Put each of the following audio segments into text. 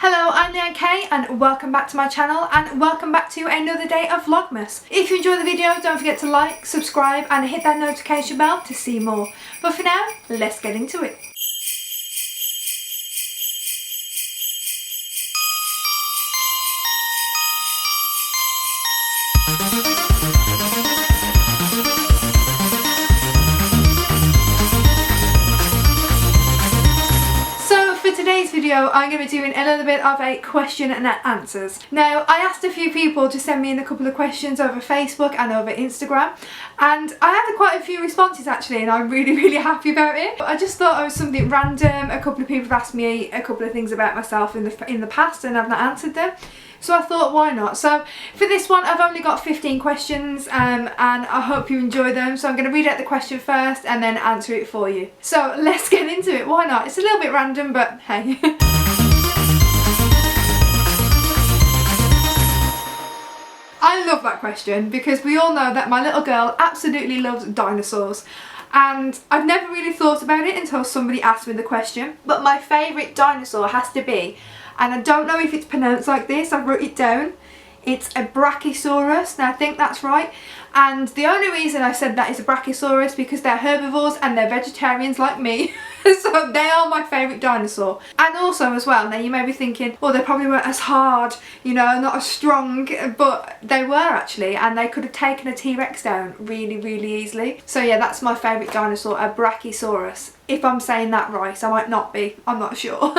Hello, I'm Leanne.K and welcome back to my channel and welcome back to another day of Vlogmas. If you enjoyed the video, don't forget to like, subscribe and hit that notification bell to see more. But for now, let's get into it. Today's video I'm going to be doing a little bit of a question and answers. Now I asked a few people to send me in a couple of questions over Facebook and over Instagram, and I had quite a few responses actually, and I'm really happy about it. But I just thought it was something random. A couple of people have asked me a couple of things about myself in the past and I've not answered them. So I thought, why not? So for this one I've only got 15 questions and I hope you enjoy them. So I'm going to read out the question first and then answer it for you. So let's get into it, why not? It's a little bit random, but hey. I love that question because we all know that my little girl absolutely loves dinosaurs. And I've never really thought about it until somebody asked me the question. But my favourite dinosaur has to be, and I don't know if it's pronounced like this, I wrote it down, it's a Brachiosaurus. Now I think that's right. And the only reason I said that is a Brachiosaurus because they're herbivores and they're vegetarians like me. So they are my favourite dinosaur. And also as well, now you may be thinking, well, they probably weren't as hard, you know, not as strong, but they were actually, and they could have taken a T-Rex down really easily. So yeah, that's my favourite dinosaur, a Brachiosaurus. If I'm saying that right, I might not be, I'm not sure.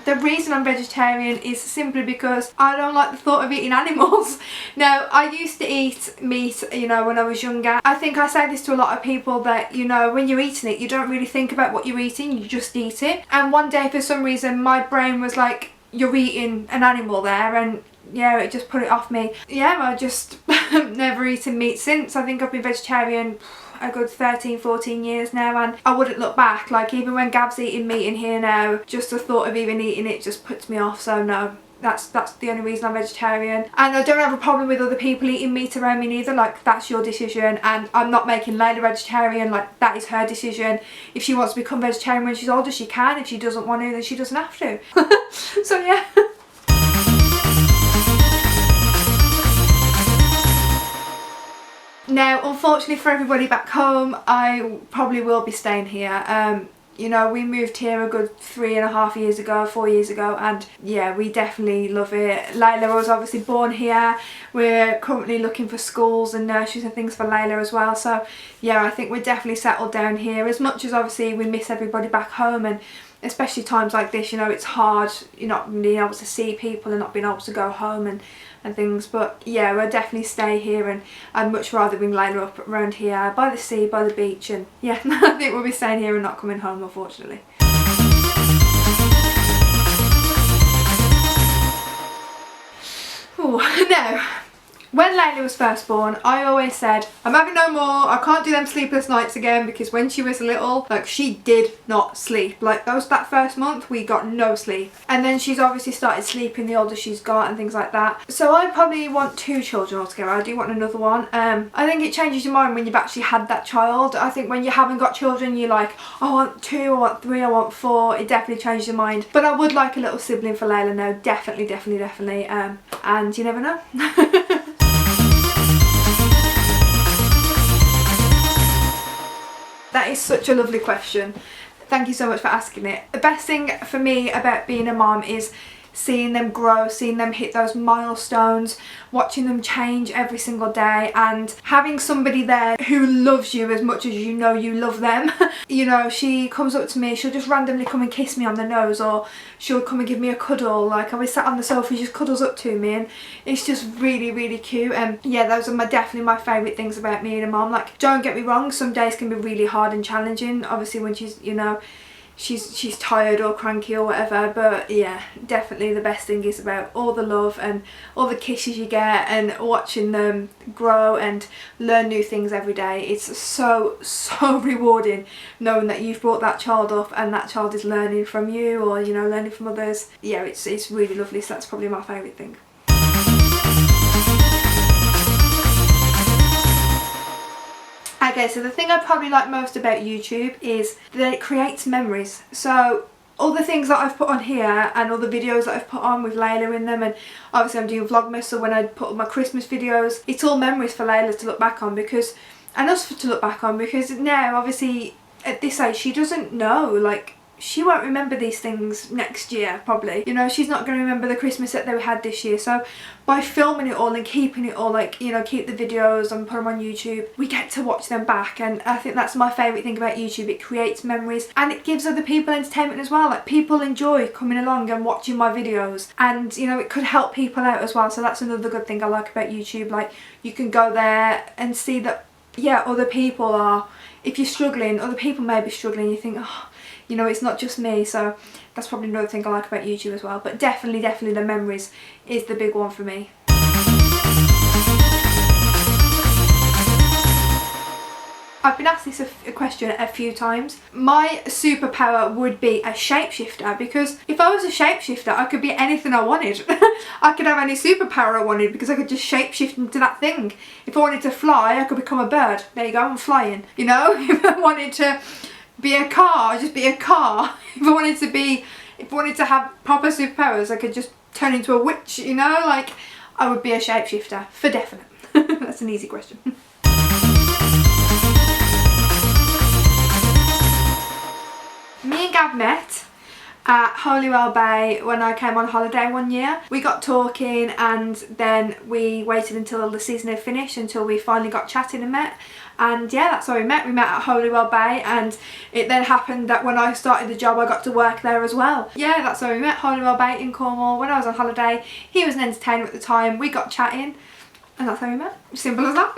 The reason I'm vegetarian is simply because I don't like the thought of eating animals. Now, I used to eat meat, you know, when I was younger. I think I say this to a lot of people that, you know, when you're eating it, you don't really think about what you're eating, you just eat it. And one day, for some reason, my brain was like, you're eating an animal there, and yeah, it just put it off me. Yeah, I just never eaten meat since. I think I've been vegetarian a good 13-14 years now, and I wouldn't look back. Like, even when Gab's eating meat in here now, just the thought of even eating it just puts me off. So no, that's the only reason I'm vegetarian. And I don't have a problem with other people eating meat around me neither. Like, that's your decision, and I'm not making Layla vegetarian. Like, that is her decision. If she wants to become vegetarian when she's older, she can. If she doesn't want to, then she doesn't have to. So yeah. Now, unfortunately for everybody back home, I probably will be staying here. You know, we moved here a good 3.5 years ago, 4 years ago, and yeah, we definitely love it. Layla was obviously born here. We're currently looking for schools and nurseries and things for Layla as well. So yeah, I think we're definitely settled down here. As much as obviously we miss everybody back home, and especially times like this, you know, it's hard, you're not being able to see people and not being able to go home and things. But yeah, we'll definitely stay here, and I'd much rather bring Layla up around here by the sea, by the beach, and yeah, I think we'll be staying here and not coming home, unfortunately. Ooh, now, when Layla was first born, I always said, I'm having no more, I can't do them sleepless nights again, because when she was little, like, she did not sleep. Like, that first month, we got no sleep. And then she's obviously started sleeping the older she's got and things like that. So I probably want 2 children altogether. I do want another one. I think it changes your mind when you've actually had that child. I think when you haven't got children, you're like, I want 2, I want 3, I want 4. It definitely changes your mind. But I would like a little sibling for Layla now. Definitely. And you never know. That is such a lovely question. Thank you so much for asking it. The best thing for me about being a mom is seeing them grow, seeing them hit those milestones, watching them change every single day, and having somebody there who loves you as much as you know you love them. You know, she comes up to me, she'll just randomly come and kiss me on the nose, or she'll come and give me a cuddle. Like, I was sat on the sofa, she just cuddles up to me, and it's just really cute. And yeah, those are definitely my favourite things about being a mom. Like, don't get me wrong, some days can be really hard and challenging, obviously when she's, you know, she's tired or cranky or whatever. But yeah, definitely the best thing is about all the love and all the kisses you get and watching them grow and learn new things every day. It's so rewarding knowing that you've brought that child up and that child is learning from you, or, you know, learning from others. Yeah, it's really lovely. So that's probably my favourite thing. Okay, so the thing I probably like most about YouTube is that it creates memories. So all the things that I've put on here and all the videos that I've put on with Layla in them, and obviously I'm doing Vlogmas, so when I put all my Christmas videos, it's all memories for Layla to look back on, because, and us to look back on, because now obviously at this age she doesn't know, like, she won't remember these things next year probably, you know, she's not going to remember the Christmas that they had this year. So by filming it all and keeping it all, like, you know, keep the videos and put them on YouTube, we get to watch them back, and I think that's my favourite thing about YouTube. It creates memories and it gives other people entertainment as well. Like, people enjoy coming along and watching my videos, and you know, it could help people out as well. So that's another good thing I like about YouTube. Like, you can go there and see that, yeah, other people are, if you're struggling, other people may be struggling, you think, oh, you know, it's not just me. So that's probably another thing I like about YouTube as well. But definitely the memories is the big one for me. I've been asked this a question a few times. My superpower would be a shapeshifter, because if I was a shapeshifter I could be anything I wanted. I could have any superpower I wanted, because I could just shapeshift into that thing. If I wanted to fly, I could become a bird. There you go, I'm flying. You know, if I wanted to be a car, I'd just be a car. If I wanted to have proper superpowers, I could just turn into a witch, you know, like, I would be a shapeshifter for definite. That's an easy question. Me and Gav met at Holywell Bay when I came on holiday one year. We got talking, and then we waited until the season had finished until we finally got chatting and met. And yeah, that's how we met. We met at Holywell Bay, and it then happened that when I started the job I got to work there as well. Yeah, that's how we met, Holywell Bay in Cornwall. When I was on holiday, he was an entertainer at the time, we got chatting, and that's how we met. Simple as that.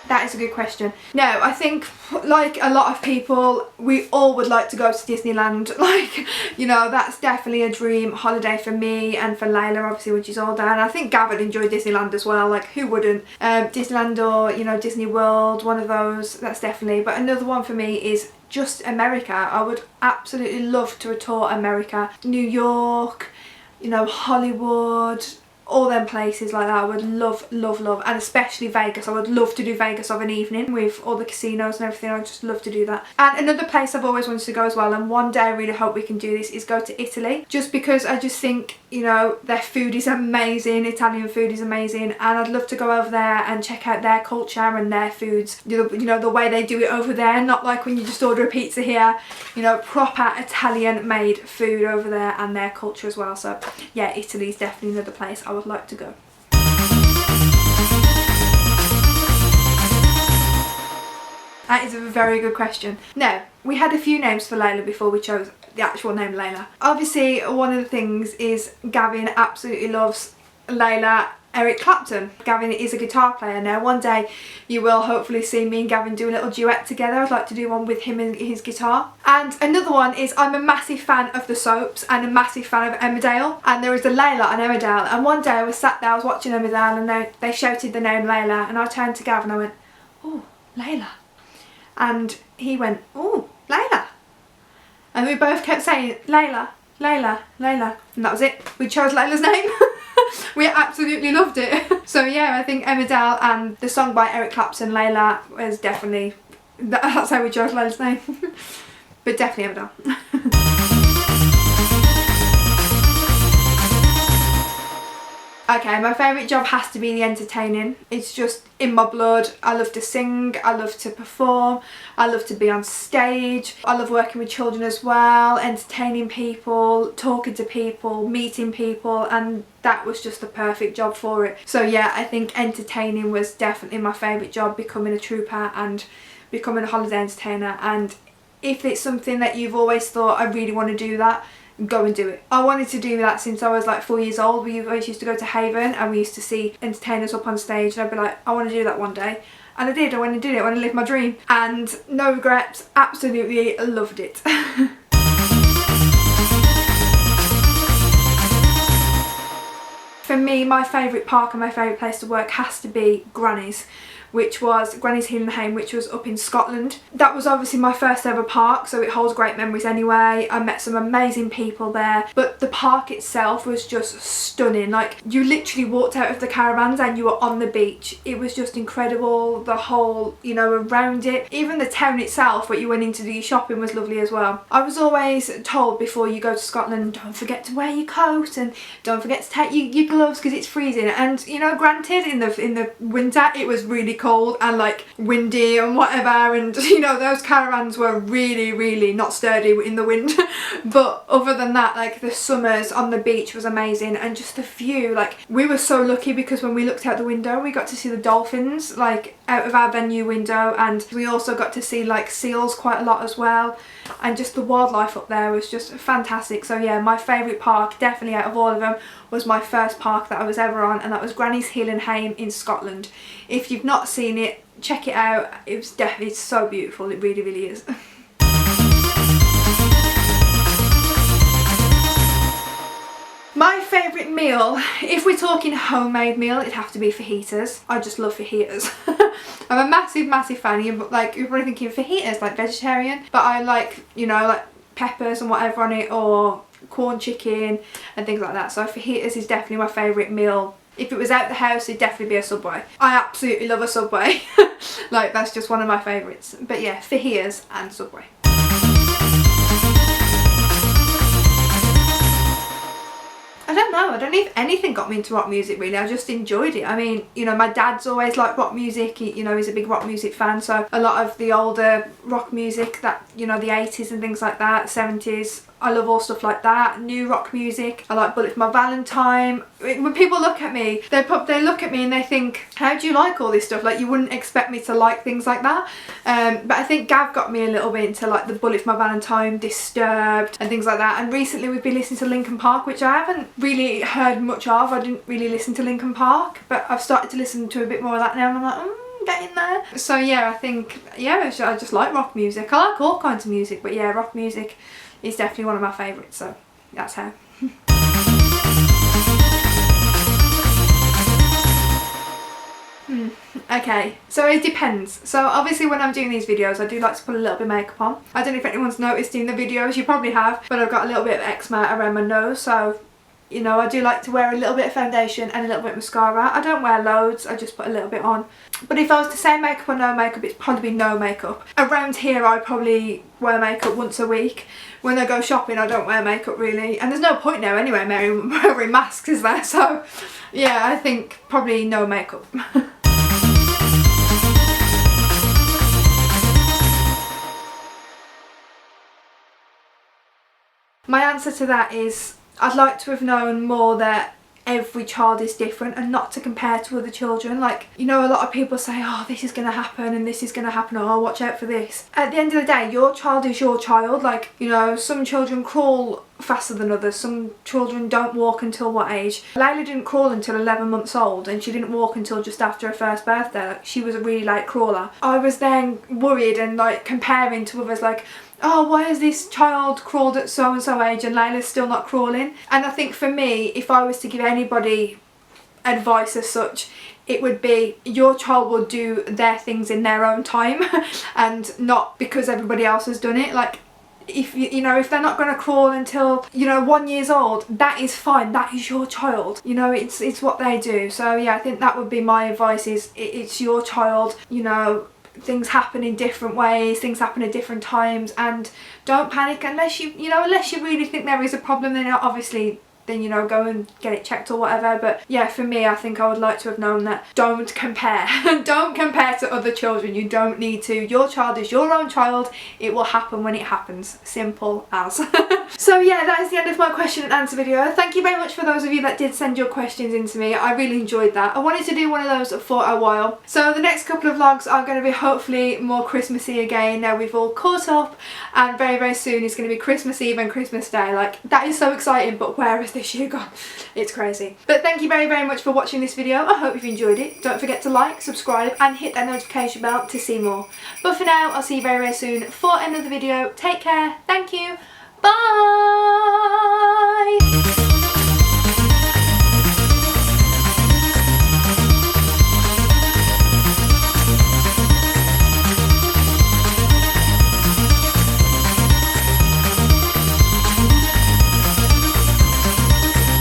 That is a good question. No, I think, like a lot of people, we all would like to go to Disneyland. Like, you know, that's definitely a dream holiday for me and for Layla, obviously, when she's older. And I think Gav would enjoy Disneyland as well. Like, who wouldn't? Disneyland or, you know, Disney World, one of those, that's definitely. But another one for me is just America. I would absolutely love to tour America. New York, you know, Hollywood, all them places like that. I would love, and especially Vegas. I would love to do Vegas of an evening with all the casinos and everything. I'd just love to do that. And another place I've always wanted to go as well, and one day I really hope we can do this, is go to Italy, just because I just think, you know, their food is amazing. Italian food is amazing, and I'd love to go over there and check out their culture and their foods, you know, the way they do it over there, not like when you just order a pizza here, you know, proper Italian made food over there, and their culture as well. So yeah, Italy's definitely another place I would like to go. That is a very good question. Now, we had a few names for Layla before we chose the actual name Layla. Obviously, one of the things is Gavin absolutely loves Layla Eric Clapton. Gavin is a guitar player now. One day you will hopefully see me and Gavin do a little duet together. I'd like to do one with him and his guitar. And another one is, I'm a massive fan of the soaps and a massive fan of Emmerdale, and there is a Layla on Emmerdale, and one day I was sat there, I was watching Emmerdale, and they shouted the name Layla, and I turned to Gavin and I went, oh, Layla. And he went, oh, Layla. And we both kept saying, Layla, Layla, Layla. And that was it. We chose Layla's name. We absolutely loved it. So yeah, I think Emmerdale and the song by Eric Clapton, Layla, was definitely, that's how we chose Layla's name. But definitely Emmerdale. Okay, my favourite job has to be the entertaining. It's just in my blood. I love to sing, I love to perform, I love to be on stage. I love working with children as well, entertaining people, talking to people, meeting people, and that was just the perfect job for it. So yeah, I think entertaining was definitely my favourite job, becoming a trooper and becoming a holiday entertainer. And if it's something that you've always thought, I really want to do that, go and do it. I wanted to do that since I was like 4 years old. We always used to go to Haven and we used to see entertainers up on stage, and I'd be like, I want to do that one day. And I did. I went and did it. I went and lived my dream. And no regrets. Absolutely loved it. For me, my favourite park and my favourite place to work has to be Granny's. which was Granny's Hill and Hame, which was up in Scotland. That was obviously my first ever park, so it holds great memories anyway. I met some amazing people there, but the park itself was just stunning. Like, you literally walked out of the caravans and you were on the beach. It was just incredible. The whole, you know, around it, even the town itself where you went in to do your shopping was lovely as well. I was always told before you go to Scotland, don't forget to wear your coat and don't forget to take your gloves because it's freezing. And you know, granted, in the winter it was really cold and like windy and whatever, and you know, those caravans were really not sturdy in the wind. But other than that, like, the summers on the beach was amazing, and just the view, like, we were so lucky because when we looked out the window we got to see the dolphins like out of our venue window, and we also got to see like seals quite a lot as well, and just the wildlife up there was just fantastic. So yeah, my favourite park definitely out of all of them was my first park that I was ever on, and that was Granny's Hill and Hame in Scotland. If you've not seen it, check it out. It's so beautiful, it really is. My favourite meal, if we're talking homemade meal, it'd have to be fajitas. I just love fajitas. I'm a massive fan. You're probably thinking fajitas, like vegetarian, but I like, you know, like peppers and whatever on it, or corn chicken and things like that. So fajitas is definitely my favourite meal. If it was out the house, it'd definitely be a Subway. I absolutely love a Subway. Like, that's just one of my favourites. But yeah, fajitas and Subway. I don't know, I don't know if anything got me into rock music really. I just enjoyed it. I mean, you know, my dad's always liked rock music. He, you know, he's a big rock music fan, so a lot of the older rock music that, you know, the 80s and things like that, 70s, I love all stuff like that. New rock music, I like Bullet for My Valentine. When people look at me, they look at me and they think, how do you like all this stuff? Like, you wouldn't expect me to like things like that. But I think Gav got me a little bit into like the Bullet for My Valentine, Disturbed and things like that. And recently we've been listening to Linkin Park, which I haven't really heard much of. I didn't really listen to Linkin Park, but I've started to listen to a bit more of that now, and I'm like, get in there. So yeah, I think, yeah, I just like rock music. I like all kinds of music, but yeah, rock music is definitely one of my favourites, so that's how. Okay, so it depends. So obviously when I'm doing these videos I do like to put a little bit of makeup on. I don't know if anyone's noticed in the videos, you probably have, but I've got a little bit of eczema around my nose, so you know, I do like to wear a little bit of foundation and a little bit of mascara. I don't wear loads, I just put a little bit on. But if I was to say makeup or no makeup, it's probably no makeup. Around here I probably wear makeup once a week. When I go shopping I don't wear makeup really, and there's no point now anyway wearing masks, is there? So yeah, I think probably no makeup. My answer to that is, I'd like to have known more that every child is different and not to compare to other children. Like, you know, a lot of people say, oh, this is going to happen and this is going to happen, oh, watch out for this. At the end of the day, your child is your child. Like, you know, some children crawl faster than others, some children don't walk until what age? Layla didn't crawl until 11 months old, and she didn't walk until just after her first birthday. Like, she was a really late crawler. I was then worried and like comparing to others, like, oh, why has this child crawled at so and so age and Layla's still not crawling? And I think for me, if I was to give anybody advice as such, it would be, your child will do their things in their own time and not because everybody else has done it. Like, if you know, if they're not going to crawl until, you know, 1 year old, that is fine, that is your child, you know, it's what they do. So yeah, I think that would be my advice, is it's your child, you know, things happen in different ways, things happen at different times, and don't panic unless you really think there is a problem. Then obviously, then, you know, go and get it checked or whatever. But yeah, for me, I think I would like to have known that don't compare. Don't compare to other children. You don't need to. Your child is your own child. It will happen when it happens. Simple as. So yeah, that is the end of my question and answer video. Thank you very much for those of you that did send your questions in to me. I really enjoyed that. I wanted to do one of those for a while. So the next couple of vlogs are going to be hopefully more Christmassy again. Now we've all caught up, and very, very soon is going to be Christmas Eve and Christmas Day. Like, that is so exciting, but where is this year gone? It's crazy. But thank you very, very much for watching this video. I hope you've enjoyed it. Don't forget to like, subscribe and hit that notification bell to see more. But for now, I'll see you very, very soon for another video. Take care. Thank you. Bye!